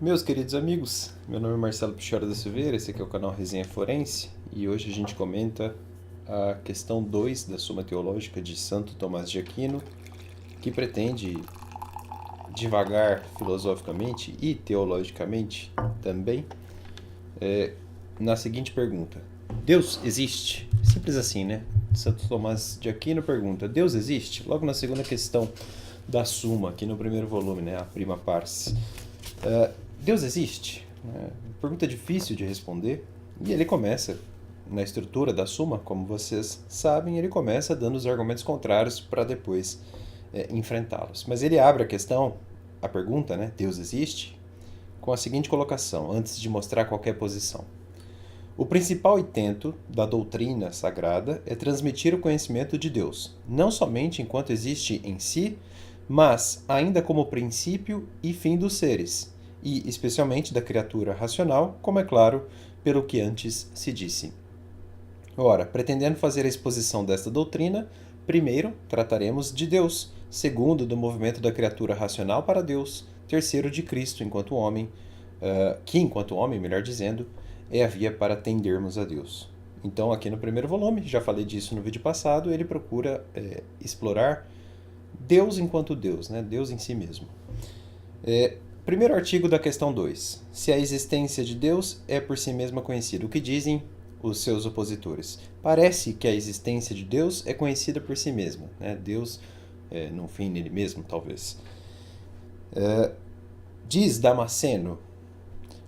Meus queridos amigos, meu nome é Marcelo Pichora da Silveira, esse aqui é o canal Resenha Forense e hoje a gente comenta a questão 2 da Suma Teológica de Santo Tomás de Aquino, que pretende divagar filosoficamente e teologicamente também na seguinte pergunta: Deus existe? Simples assim, né? Santo Tomás de Aquino pergunta: Deus existe? Logo na segunda questão da Suma, aqui no primeiro volume, né? A prima pars. Deus existe? Pergunta difícil de responder. E ele começa, na estrutura da Suma, como vocês sabem, ele começa dando os argumentos contrários para depois enfrentá-los. Mas ele abre a questão, a pergunta, né? Deus existe? Com a seguinte colocação, antes de mostrar qualquer posição. O principal intento da doutrina sagrada é transmitir o conhecimento de Deus, não somente enquanto existe em si, mas ainda como princípio e fim dos seres, e especialmente da criatura racional, como é claro pelo que antes se disse. Ora, pretendendo fazer a exposição desta doutrina, primeiro trataremos de Deus, segundo do movimento da criatura racional para Deus, terceiro de Cristo enquanto homem, que enquanto homem, melhor dizendo, é a via para tendermos a Deus. Então, aqui no primeiro volume, já falei disso no vídeo passado, ele procura explorar Deus enquanto Deus, né? Deus em si mesmo. Primeiro artigo da questão 2. Se a existência de Deus é por si mesma conhecida. O que dizem os seus opositores? Parece que a existência de Deus é conhecida por si mesma, né? Deus no fim nele mesmo, talvez. Diz Damasceno: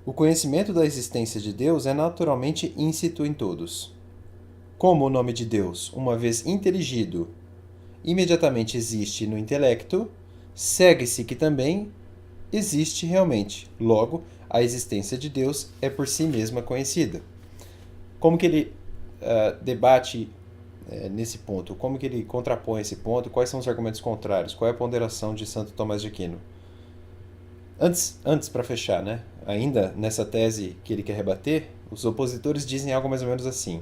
o conhecimento da existência de Deus é naturalmente íncito em todos. Como o nome de Deus, uma vez inteligido, imediatamente existe no intelecto, segue-se que também existe realmente. Logo, a existência de Deus é por si mesma conhecida. Como que ele debate nesse ponto? Como que ele contrapõe esse ponto? Quais são os argumentos contrários? Qual é a ponderação de Santo Tomás de Aquino? Antes para fechar, né? Ainda nessa tese que ele quer rebater, os opositores dizem algo mais ou menos assim: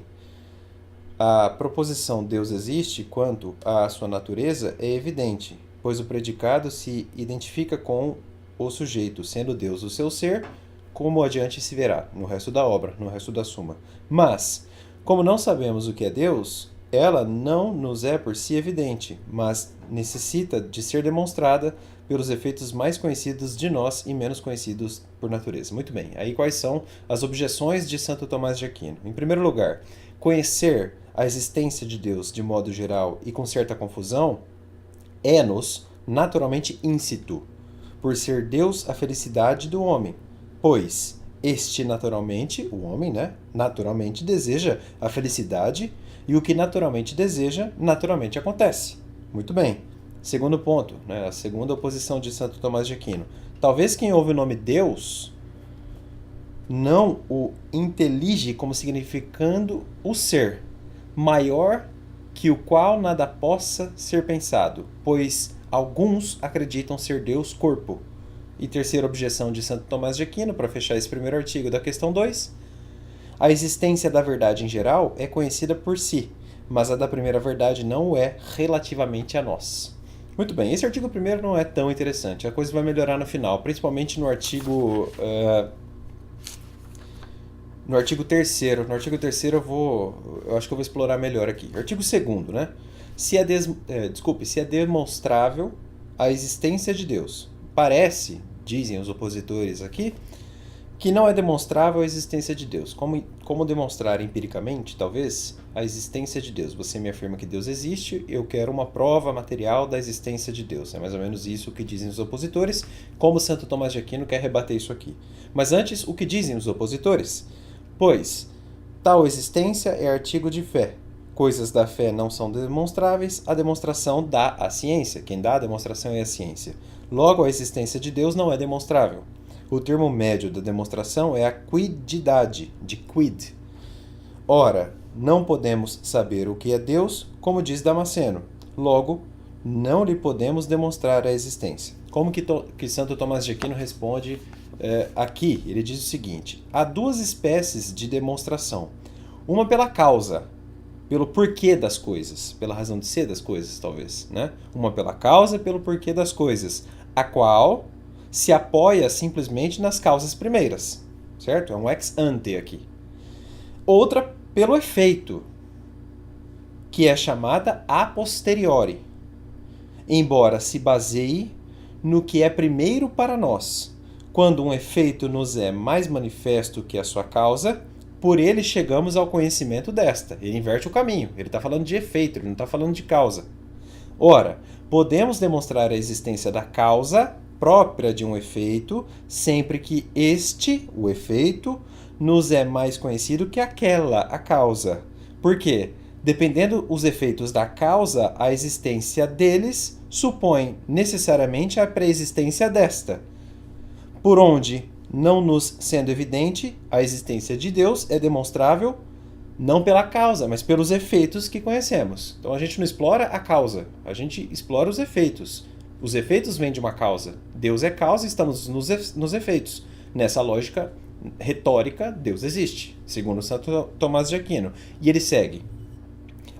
a proposição Deus existe quanto à sua natureza é evidente, pois o predicado se identifica com o sujeito, sendo Deus o seu ser, como adiante se verá no resto da obra, no resto da Suma. Mas, como não sabemos o que é Deus, ela não nos é por si evidente, mas necessita de ser demonstrada pelos efeitos mais conhecidos de nós e menos conhecidos por natureza. Muito bem, aí quais são as objeções de Santo Tomás de Aquino? Em primeiro lugar, conhecer a existência de Deus de modo geral e com certa confusão é-nos naturalmente íncito, por ser Deus a felicidade do homem, pois este naturalmente, o homem, né, naturalmente deseja a felicidade e o que naturalmente deseja, naturalmente acontece. Muito bem. Segundo ponto, né, a segunda oposição de Santo Tomás de Aquino. Talvez quem ouve o nome Deus não o intelige como significando o ser, maior que o qual nada possa ser pensado, pois alguns acreditam ser Deus corpo. E terceira objeção de Santo Tomás de Aquino, para fechar esse primeiro artigo da questão 2, a existência da verdade em geral é conhecida por si, mas a da primeira verdade não o é relativamente a nós. Muito bem, esse artigo primeiro não é tão interessante, a coisa vai melhorar no final, principalmente no artigo terceiro. No artigo terceiro eu acho que eu vou explorar melhor aqui. Artigo segundo, né? Se é demonstrável a existência de Deus. Parece, dizem os opositores aqui, que não é demonstrável a existência de Deus. Como demonstrar empiricamente, talvez, a existência de Deus? Você me afirma que Deus existe, eu quero uma prova material da existência de Deus. É mais ou menos isso que dizem os opositores, como Santo Tomás de Aquino quer rebater isso aqui. Mas antes, o que dizem os opositores? Pois, tal existência é artigo de fé. Coisas da fé não são demonstráveis, a demonstração dá a ciência. Quem dá a demonstração é a ciência. Logo, a existência de Deus não é demonstrável. O termo médio da demonstração é a quididade, de quid. Ora, não podemos saber o que é Deus, como diz Damasceno. Logo, não lhe podemos demonstrar a existência. Como que Santo Tomás de Aquino responde aqui? Ele diz o seguinte: há duas espécies de demonstração. Uma pela causa, pelo porquê das coisas, pela razão de ser das coisas, talvez, né? Uma pela causa e pelo porquê das coisas, a qual se apoia simplesmente nas causas primeiras, certo? É um ex ante aqui. Outra pelo efeito, que é chamada a posteriori, embora se baseie no que é primeiro para nós. Quando um efeito nos é mais manifesto que a sua causa, por ele chegamos ao conhecimento desta. Ele inverte o caminho. Ele está falando de efeito, ele não está falando de causa. Ora, podemos demonstrar a existência da causa própria de um efeito sempre que este, o efeito, nos é mais conhecido que aquela, a causa. Por quê? Dependendo os efeitos da causa, a existência deles supõe necessariamente a preexistência desta. Por onde, não nos sendo evidente, a existência de Deus é demonstrável não pela causa, mas pelos efeitos que conhecemos. Então a gente não explora a causa, a gente explora os efeitos. Os efeitos vêm de uma causa. Deus é causa e estamos nos efeitos. Nessa lógica retórica, Deus existe, segundo Santo Tomás de Aquino. E ele segue: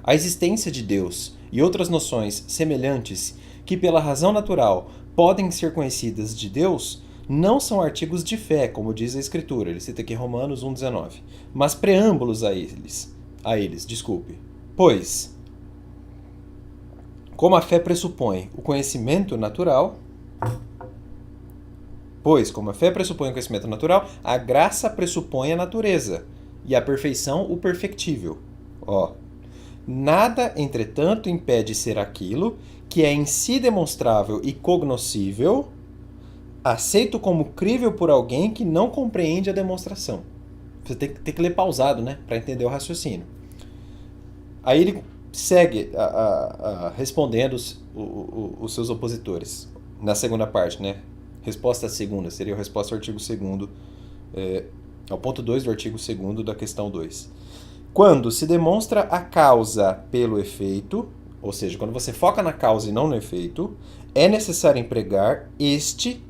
a existência de Deus e outras noções semelhantes que, pela razão natural, podem ser conhecidas de Deus, não são artigos de fé, como diz a Escritura. Ele cita aqui Romanos 1,19. Mas preâmbulos a eles. Pois, como a fé pressupõe o conhecimento natural, a graça pressupõe a natureza, e a perfeição o perfectível. Nada, entretanto, impede ser aquilo que é em si demonstrável e cognoscível, aceito como crível por alguém que não compreende a demonstração. Você tem que ler pausado, né, para entender o raciocínio. Aí ele segue respondendo os seus opositores na segunda parte, né? Resposta segunda seria a resposta ao artigo 2º, ao ponto 2 do artigo 2º da questão 2. Quando se demonstra a causa pelo efeito, ou seja, quando você foca na causa e não no efeito, é necessário empregar este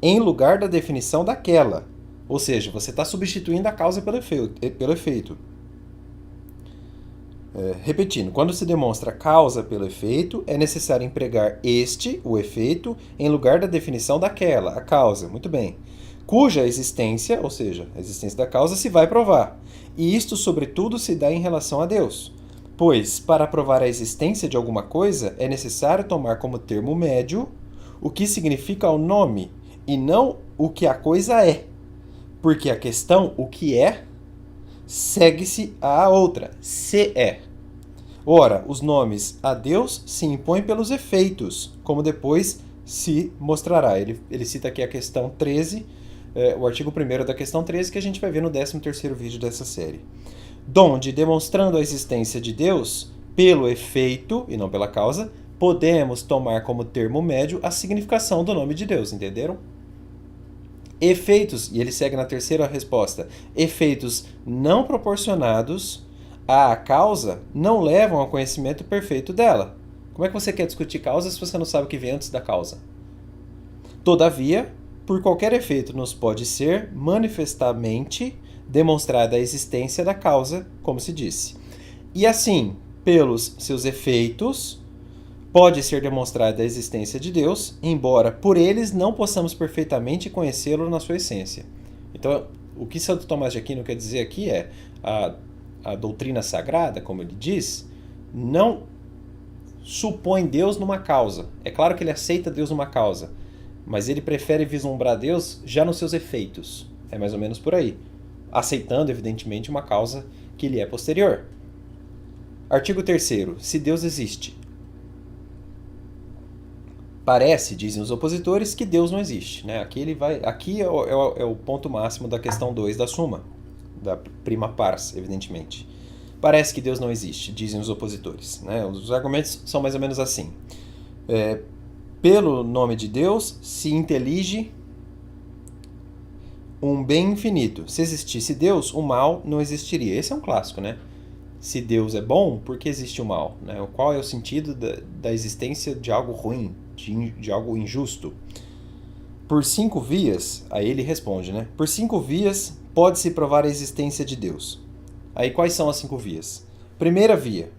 em lugar da definição daquela. Ou seja, você está substituindo a causa pelo efeito. Repetindo, quando se demonstra a causa pelo efeito, é necessário empregar este, o efeito, em lugar da definição daquela, a causa. Muito bem. Cuja existência, ou seja, a existência da causa, se vai provar. E isto, sobretudo, se dá em relação a Deus. Pois, para provar a existência de alguma coisa, é necessário tomar como termo médio o que significa o nome, e não o que a coisa é. Porque a questão, o que é, segue-se à outra, se é. Ora, os nomes a Deus se impõem pelos efeitos, como depois se mostrará. Ele cita aqui a questão 13, o artigo 1º da questão 13, que a gente vai ver no 13º vídeo dessa série. Donde, demonstrando a existência de Deus pelo efeito e não pela causa, podemos tomar como termo médio a significação do nome de Deus, entenderam? Efeitos, e ele segue na terceira resposta, efeitos não proporcionados à causa não levam ao conhecimento perfeito dela. Como é que você quer discutir causa se você não sabe o que vem antes da causa? Todavia, por qualquer efeito nos pode ser manifestamente demonstrada a existência da causa, como se disse. E assim, pelos seus efeitos, pode ser demonstrada a existência de Deus, embora por eles não possamos perfeitamente conhecê-lo na sua essência. Então, o que Santo Tomás de Aquino quer dizer aqui é a doutrina sagrada, como ele diz, não supõe Deus numa causa. É claro que ele aceita Deus numa causa, mas ele prefere vislumbrar Deus já nos seus efeitos. É mais ou menos por aí. Aceitando, evidentemente, uma causa que lhe é posterior. Artigo 3º. Se Deus existe. Parece, dizem os opositores, que Deus não existe. Né? Aqui é o ponto máximo da questão 2 da Suma, da prima pars, evidentemente. Parece que Deus não existe, dizem os opositores. Né? Os argumentos são mais ou menos assim. Pelo nome de Deus se intelige um bem infinito. Se existisse Deus, o mal não existiria. Esse é um clássico, né? Se Deus é bom, por que existe o mal? Né? Qual é o sentido da existência de algo ruim, de algo injusto? Por 5 vias, aí ele responde, né? Por 5 vias pode-se provar a existência de Deus. Aí quais são as 5 vias? Primeira via.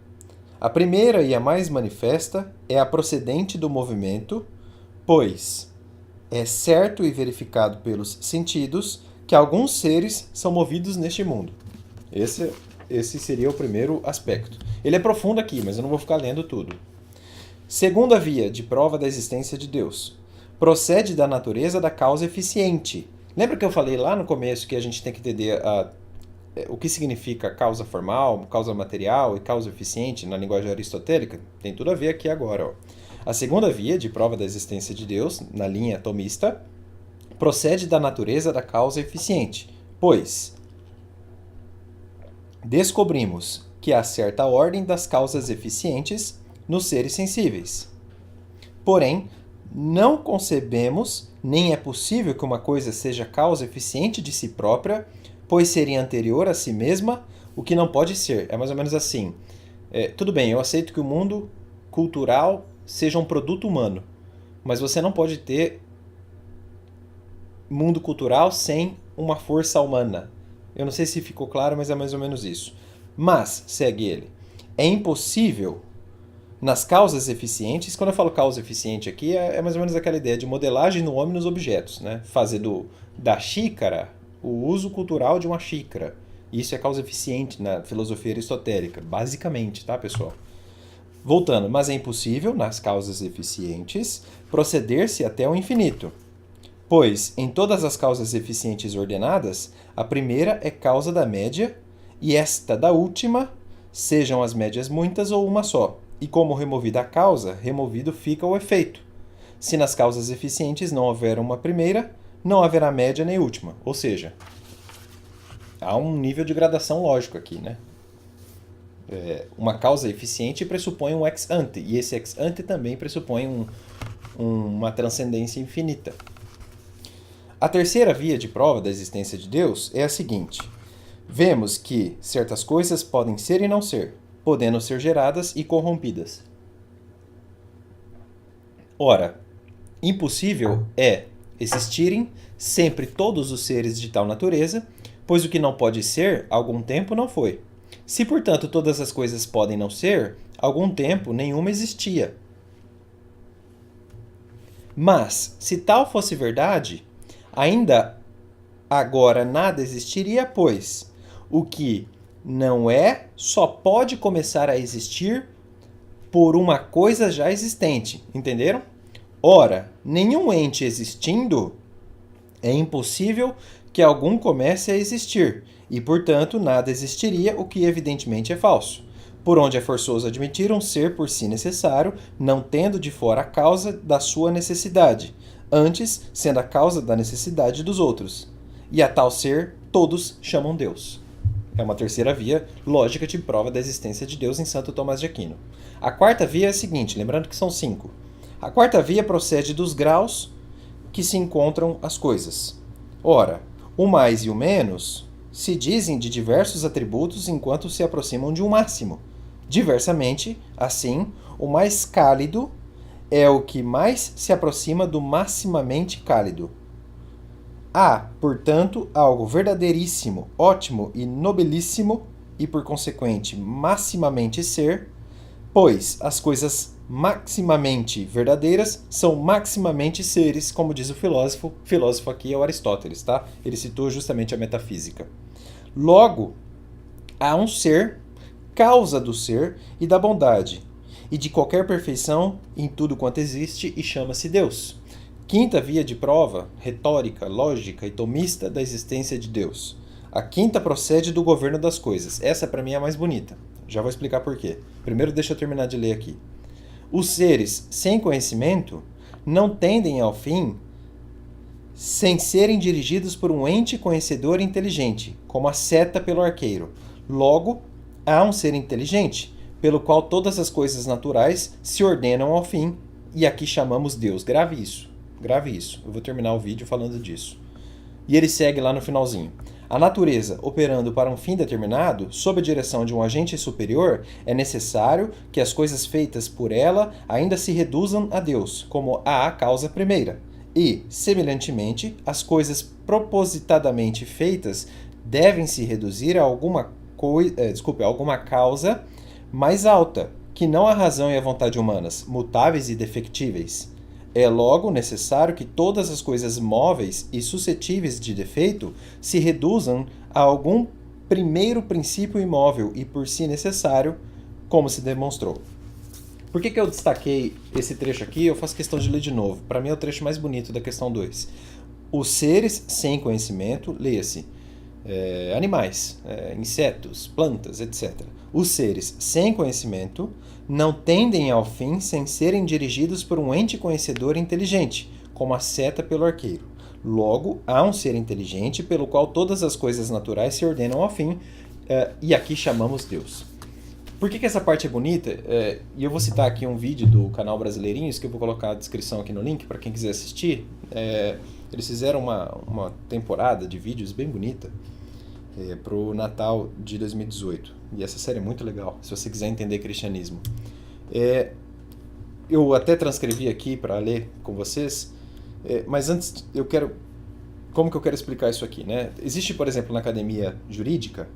A primeira e a mais manifesta é a procedente do movimento, pois É certo e verificado pelos sentidos que alguns seres são movidos neste mundo. Esse seria o primeiro aspecto. Ele é profundo aqui, mas eu não vou ficar lendo tudo. Segunda via de prova da existência de Deus. Procede da natureza da causa eficiente. Lembra que eu falei lá no começo que a gente tem que entender o que significa causa formal, causa material e causa eficiente na linguagem aristotélica? Tem tudo a ver aqui agora. Ó. A segunda via de prova da existência de Deus, na linha atomista, procede da natureza da causa eficiente, pois descobrimos que há certa ordem das causas eficientes nos seres sensíveis. Porém, não concebemos, nem é possível que uma coisa seja causa eficiente de si própria, pois seria anterior a si mesma, o que não pode ser. É mais ou menos assim. Tudo bem, eu aceito que o mundo cultural seja um produto humano, mas você não pode ter mundo cultural sem uma força humana. Eu não sei se ficou claro, mas é mais ou menos isso. Mas, segue ele, é impossível nas causas eficientes, quando eu falo causa eficiente aqui, é mais ou menos aquela ideia de modelagem no homem nos objetos, né? Fazer da xícara o uso cultural de uma xícara. Isso é causa eficiente na filosofia aristotélica, basicamente, tá, pessoal? Voltando, mas é impossível, nas causas eficientes, proceder-se até o infinito. Pois, em todas as causas eficientes ordenadas, a primeira é causa da média, e esta da última, sejam as médias muitas ou uma só. E como removida a causa, removido fica o efeito. Se nas causas eficientes não houver uma primeira, não haverá média nem última. Ou seja, há um nível de gradação lógico aqui, né? Uma causa eficiente pressupõe um ex ante, e esse ex ante também pressupõe uma transcendência infinita. A terceira via de prova da existência de Deus é a seguinte. Vemos que certas coisas podem ser e não ser, podendo ser geradas e corrompidas. Ora, impossível é existirem sempre todos os seres de tal natureza, pois o que não pode ser, algum tempo não foi. Se, portanto, todas as coisas podem não ser, algum tempo nenhuma existia. Mas, se tal fosse verdade, ainda agora nada existiria, pois o que não é só pode começar a existir por uma coisa já existente. Entenderam? Ora, nenhum ente existindo, é impossível que algum comece a existir, e, portanto, nada existiria, o que evidentemente é falso. Por onde é forçoso admitir um ser por si necessário, não tendo de fora a causa da sua necessidade, antes sendo a causa da necessidade dos outros. E a tal ser todos chamam Deus. É uma terceira via lógica de prova da existência de Deus em Santo Tomás de Aquino. A quarta via é a seguinte, lembrando que são 5. A quarta via procede dos graus que se encontram as coisas. Ora, o mais e o menos se dizem de diversos atributos enquanto se aproximam de um máximo. Diversamente, assim, o mais cálido é o que mais se aproxima do maximamente cálido. Há, portanto, algo verdadeiríssimo, ótimo e nobilíssimo, e por consequente maximamente ser, pois as coisas maximamente verdadeiras são maximamente seres, como diz o filósofo. O filósofo aqui é o Aristóteles, tá? Ele citou justamente a metafísica. Logo, há um ser, causa do ser e da bondade, e de qualquer perfeição em tudo quanto existe, e chama-se Deus. Quinta via de prova, retórica, lógica e tomista da existência de Deus. A quinta procede do governo das coisas. Essa, para mim, é a mais bonita. Já vou explicar por quê. Primeiro, deixa eu terminar de ler aqui. Os seres sem conhecimento não tendem ao fim sem serem dirigidos por um ente conhecedor e inteligente, como a seta pelo arqueiro. Logo, há um ser inteligente, pelo qual todas as coisas naturais se ordenam ao fim, e aqui chamamos Deus. Grave isso. Grave isso. Eu vou terminar o vídeo falando disso. E ele segue lá no finalzinho. A natureza, operando para um fim determinado, sob a direção de um agente superior, é necessário que as coisas feitas por ela ainda se reduzam a Deus, como a causa primeira. E, semelhantemente, as coisas propositadamente feitas devem se reduzir a alguma causa mais alta, que não a razão e a vontade humanas, mutáveis e defectíveis. É logo necessário que todas as coisas móveis e suscetíveis de defeito se reduzam a algum primeiro princípio imóvel e por si necessário, como se demonstrou. Por que eu destaquei esse trecho aqui? Eu faço questão de ler de novo. Para mim é o trecho mais bonito da questão 2. Os seres sem conhecimento, leia-se, animais, insetos, plantas, etc. Os seres sem conhecimento não tendem ao fim sem serem dirigidos por um ente conhecedor inteligente, como a seta pelo arqueiro. Logo, há um ser inteligente pelo qual todas as coisas naturais se ordenam ao fim, e aqui chamamos Deus. Por que essa parte é bonita? E eu vou citar aqui um vídeo do canal Brasileirinhos, que eu vou colocar na descrição aqui no link, para quem quiser assistir. Eles fizeram uma temporada de vídeos bem bonita para o Natal de 2018. E essa série é muito legal, se você quiser entender cristianismo. Eu até transcrevi aqui para ler com vocês, mas antes eu quero... Como que eu quero explicar isso aqui, né? Existe, por exemplo, na academia jurídica,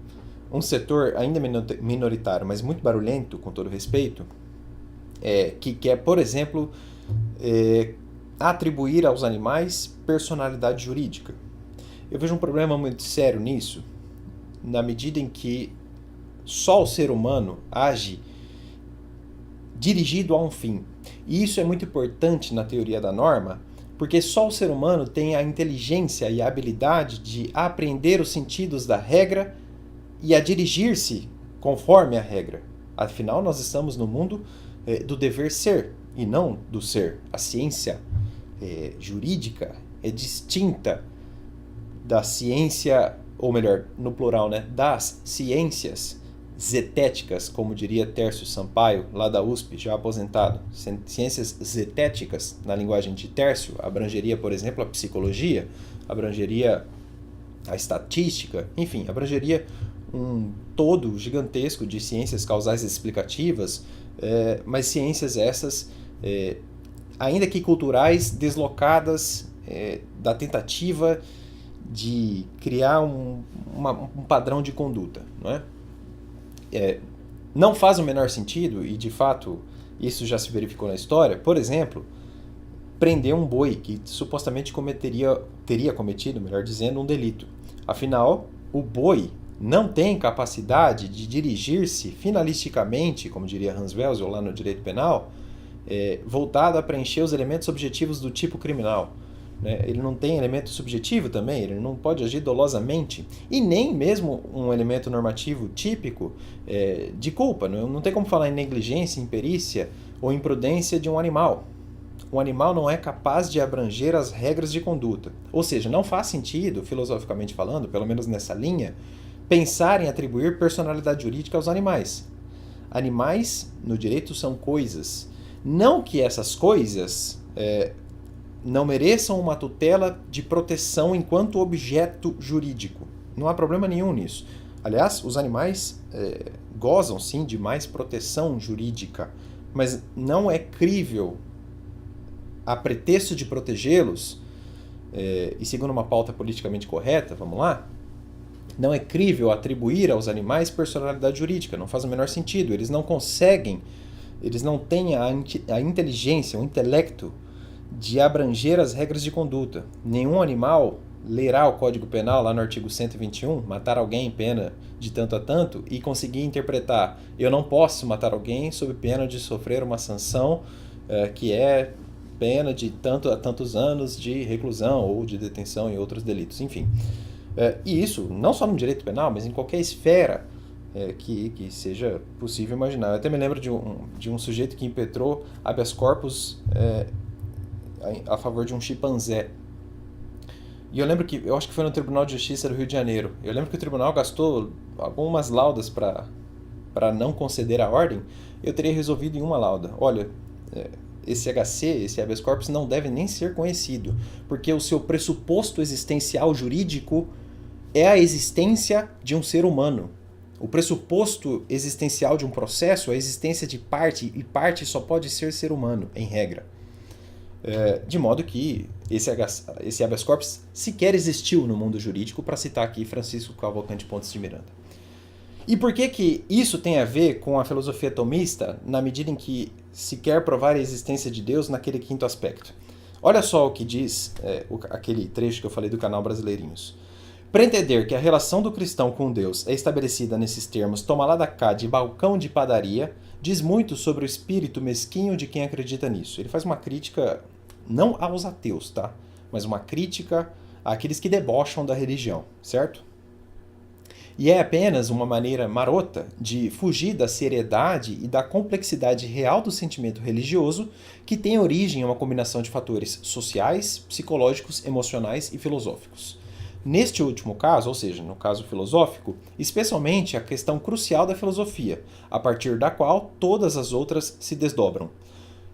um setor ainda minoritário, mas muito barulhento, com todo respeito, que quer, por exemplo, atribuir aos animais personalidade jurídica. Eu vejo um problema muito sério nisso, na medida em que só o ser humano age dirigido a um fim. E isso é muito importante na teoria da norma, porque só o ser humano tem a inteligência e a habilidade de apreender os sentidos da regra e a dirigir-se conforme a regra. Afinal, nós estamos no mundo do dever ser e não do ser. A ciência jurídica é distinta da ciência, ou melhor, no plural, né, das ciências zetéticas, como diria Tércio Sampaio, lá da USP, já aposentado. Ciências zetéticas, na linguagem de Tércio, abrangeria, por exemplo, a psicologia, abrangeria a estatística, enfim, abrangeria um todo gigantesco de ciências causais explicativas, mas ciências essas, ainda que culturais, deslocadas da tentativa de criar um padrão de conduta, não é? Não faz o menor sentido, e de fato isso já se verificou na história, por exemplo, prender um boi que supostamente teria cometido, melhor dizendo, um delito. Afinal, o boi não tem capacidade de dirigir-se finalisticamente, como diria Hans Welzel lá no direito penal, voltado a preencher os elementos objetivos do tipo criminal. Ele não tem elemento subjetivo também, ele não pode agir dolosamente, e nem mesmo um elemento normativo típico de culpa. Não tem como falar em negligência, imperícia ou imprudência de um animal. Um animal não é capaz de abranger as regras de conduta. Ou seja, não faz sentido, filosoficamente falando, pelo menos nessa linha, pensar em atribuir personalidade jurídica aos animais. Animais, no direito, são coisas. Não que essas coisas não mereçam uma tutela de proteção enquanto objeto jurídico. Não há problema nenhum nisso. Aliás, os animais gozam sim de mais proteção jurídica, mas não é crível, a pretexto de protegê-los, e segundo uma pauta politicamente correta, vamos lá, não é crível atribuir aos animais personalidade jurídica, não faz o menor sentido. Eles não conseguem, eles não têm a inteligência, o intelecto de abranger as regras de conduta. Nenhum animal lerá o Código Penal lá no artigo 121, matar alguém pena de tanto a tanto, e conseguir interpretar: eu não posso matar alguém sob pena de sofrer uma sanção que é pena de tanto a tantos anos de reclusão ou de detenção em outros delitos, enfim. E isso não só no direito penal, mas em qualquer esfera que seja possível imaginar. Eu até me lembro de um sujeito que impetrou habeas corpus a favor de um chimpanzé. E eu lembro eu acho que foi no Tribunal de Justiça do Rio de Janeiro. Eu lembro que o tribunal gastou algumas laudas para não conceder a ordem. Eu teria resolvido em uma lauda: olha, esse HC, esse habeas corpus, não deve nem ser conhecido, porque o seu pressuposto existencial jurídico é a existência de um ser humano. O pressuposto existencial de um processo é a existência de parte, e parte só pode ser humano, em regra. De modo que esse habeas corpus sequer existiu no mundo jurídico, para citar aqui Francisco Cavalcante Pontes de Miranda. E por que isso tem a ver com a filosofia tomista, na medida em que se quer provar a existência de Deus naquele quinto aspecto. Olha só o que diz aquele trecho que eu falei do canal Brasileirinhos. Para entender que a relação do cristão com Deus é estabelecida nesses termos toma lá da cá de balcão de padaria, diz muito sobre o espírito mesquinho de quem acredita nisso. Ele faz uma crítica, não aos ateus, tá? Mas uma crítica àqueles que debocham da religião, certo? E é apenas uma maneira marota de fugir da seriedade e da complexidade real do sentimento religioso, que tem origem em uma combinação de fatores sociais, psicológicos, emocionais e filosóficos. Neste último caso, ou seja, no caso filosófico, especialmente a questão crucial da filosofia, a partir da qual todas as outras se desdobram.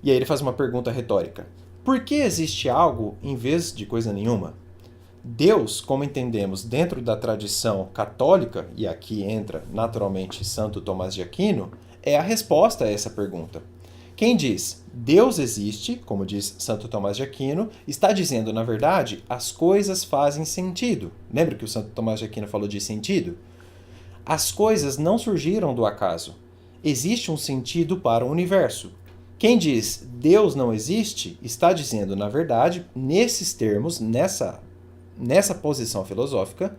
E aí ele faz uma pergunta retórica: por que existe algo em vez de coisa nenhuma? Deus, como entendemos dentro da tradição católica, e aqui entra naturalmente Santo Tomás de Aquino, é a resposta a essa pergunta. Quem diz Deus existe, como diz Santo Tomás de Aquino, está dizendo, na verdade, as coisas fazem sentido. Lembra que o Santo Tomás de Aquino falou de sentido? As coisas não surgiram do acaso. Existe um sentido para o universo. Quem diz Deus não existe, está dizendo, na verdade, nesses termos, nessa posição filosófica,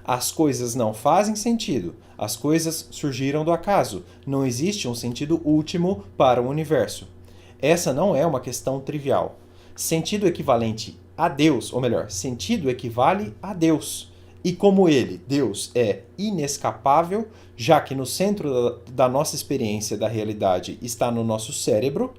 as coisas não fazem sentido, as coisas surgiram do acaso, não existe um sentido último para o universo. Essa não é uma questão trivial. Sentido equivalente a Deus, ou melhor, sentido equivale a Deus. E como ele, Deus, é inescapável, já que no centro da nossa experiência da realidade está no nosso cérebro,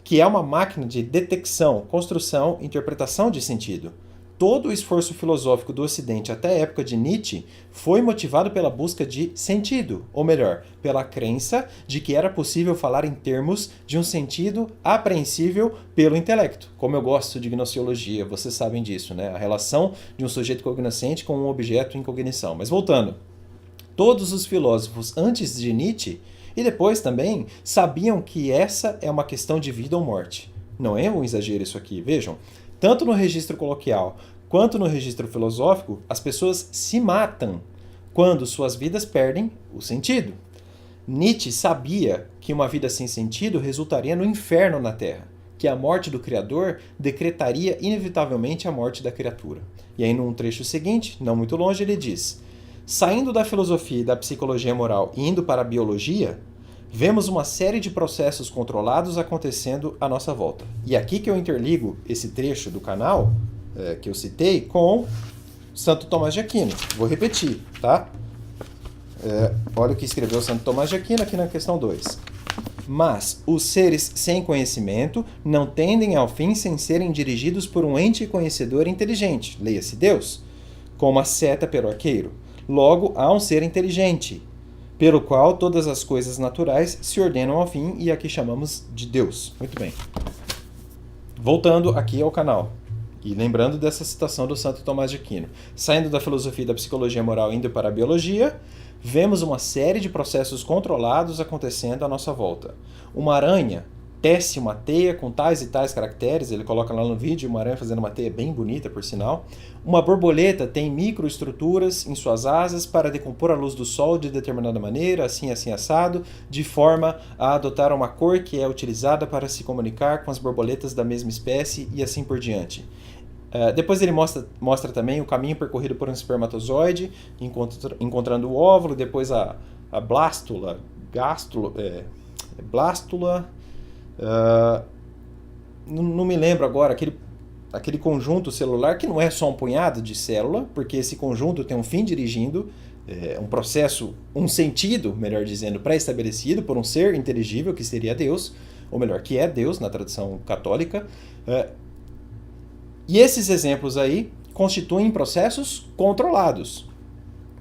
que é uma máquina de detecção, construção, interpretação de sentido. Todo o esforço filosófico do Ocidente até a época de Nietzsche foi motivado pela busca de sentido, ou melhor, pela crença de que era possível falar em termos de um sentido apreensível pelo intelecto. Como eu gosto de gnoseologia, vocês sabem disso, né? A relação de um sujeito cognoscente com um objeto em cognição. Mas voltando, todos os filósofos antes de Nietzsche e depois também sabiam que essa é uma questão de vida ou morte. Não é um exagero isso aqui, vejam. Tanto no registro coloquial quanto no registro filosófico, as pessoas se matam quando suas vidas perdem o sentido. Nietzsche sabia que uma vida sem sentido resultaria no inferno na Terra, que a morte do Criador decretaria inevitavelmente a morte da criatura. E aí, num trecho seguinte, não muito longe, ele diz: saindo da filosofia e da psicologia moral e indo para a biologia, vemos uma série de processos controlados acontecendo à nossa volta. E aqui que eu interligo esse trecho do canal que eu citei com Santo Tomás de Aquino. Vou repetir, tá? Olha o que escreveu Santo Tomás de Aquino aqui na questão 2. Mas os seres sem conhecimento não tendem ao fim sem serem dirigidos por um ente conhecedor inteligente, leia-se Deus, como a seta pelo arqueiro. Logo, há um ser inteligente, pelo qual todas as coisas naturais se ordenam ao fim, e aqui chamamos de Deus. Muito bem. Voltando aqui ao canal, e lembrando dessa citação do Santo Tomás de Aquino. Saindo da filosofia e da psicologia moral e indo para a biologia, vemos uma série de processos controlados acontecendo à nossa volta. Uma aranha tece uma teia com tais e tais caracteres, ele coloca lá no vídeo uma aranha fazendo uma teia bem bonita, por sinal. Uma borboleta tem microestruturas em suas asas para decompor a luz do sol de determinada maneira, assim assado, de forma a adotar uma cor que é utilizada para se comunicar com as borboletas da mesma espécie e assim por diante. Depois ele mostra também o caminho percorrido por um espermatozoide, encontrando o óvulo, depois a blástula, não me lembro agora, aquele conjunto celular que não é só um punhado de célula, porque esse conjunto tem um fim dirigindo, um processo, um sentido, melhor dizendo, pré-estabelecido por um ser inteligível que seria Deus, ou melhor, que é Deus na tradição católica. E esses exemplos aí constituem processos controlados.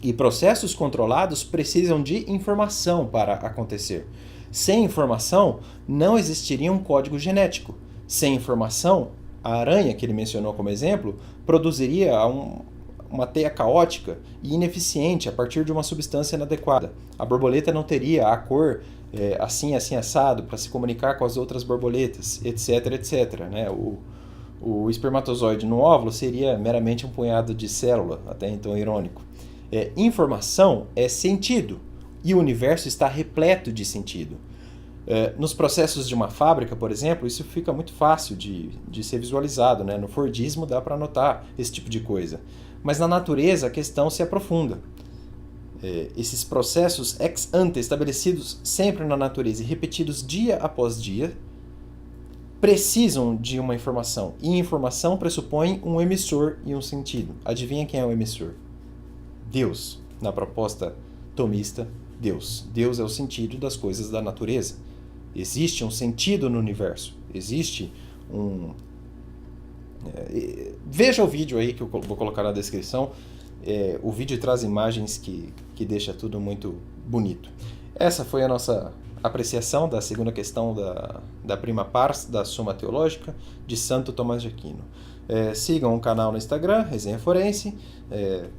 E processos controlados precisam de informação para acontecer. Sem informação, não existiria um código genético. Sem informação, a aranha, que ele mencionou como exemplo, produziria uma teia caótica e ineficiente a partir de uma substância inadequada. A borboleta não teria a cor assim assado para se comunicar com as outras borboletas, etc, etc. Né? O espermatozoide no óvulo seria meramente um punhado de célula, até então irônico. Informação é sentido, e o universo está repleto de sentido. Nos processos de uma fábrica, por exemplo, isso fica muito fácil de ser visualizado, né? No Fordismo dá para notar esse tipo de coisa. Mas na natureza a questão se aprofunda. Esses processos ex ante, estabelecidos sempre na natureza e repetidos dia após dia, precisam de uma informação. E informação pressupõe um emissor e um sentido. Adivinha quem é o emissor? Deus. Na proposta tomista, Deus. Deus é o sentido das coisas da natureza. Existe um sentido no universo. Existe um... Veja o vídeo aí que eu vou colocar na descrição. O vídeo traz imagens que deixa tudo muito bonito. Essa foi a nossa apreciação da segunda questão da prima pars da Suma Teológica de Santo Tomás de Aquino. Sigam o canal no Instagram, Resenha Forense.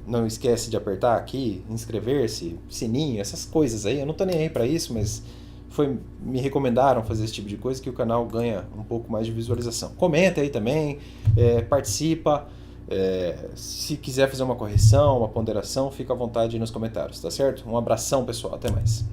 Não esquece de apertar aqui, inscrever-se, sininho, essas coisas aí. Eu não tô nem aí para isso, mas me recomendaram fazer esse tipo de coisa que o canal ganha um pouco mais de visualização. Comenta aí também, participa. Se quiser fazer uma correção, uma ponderação, fica à vontade aí nos comentários, tá certo? Um abração, pessoal, até mais.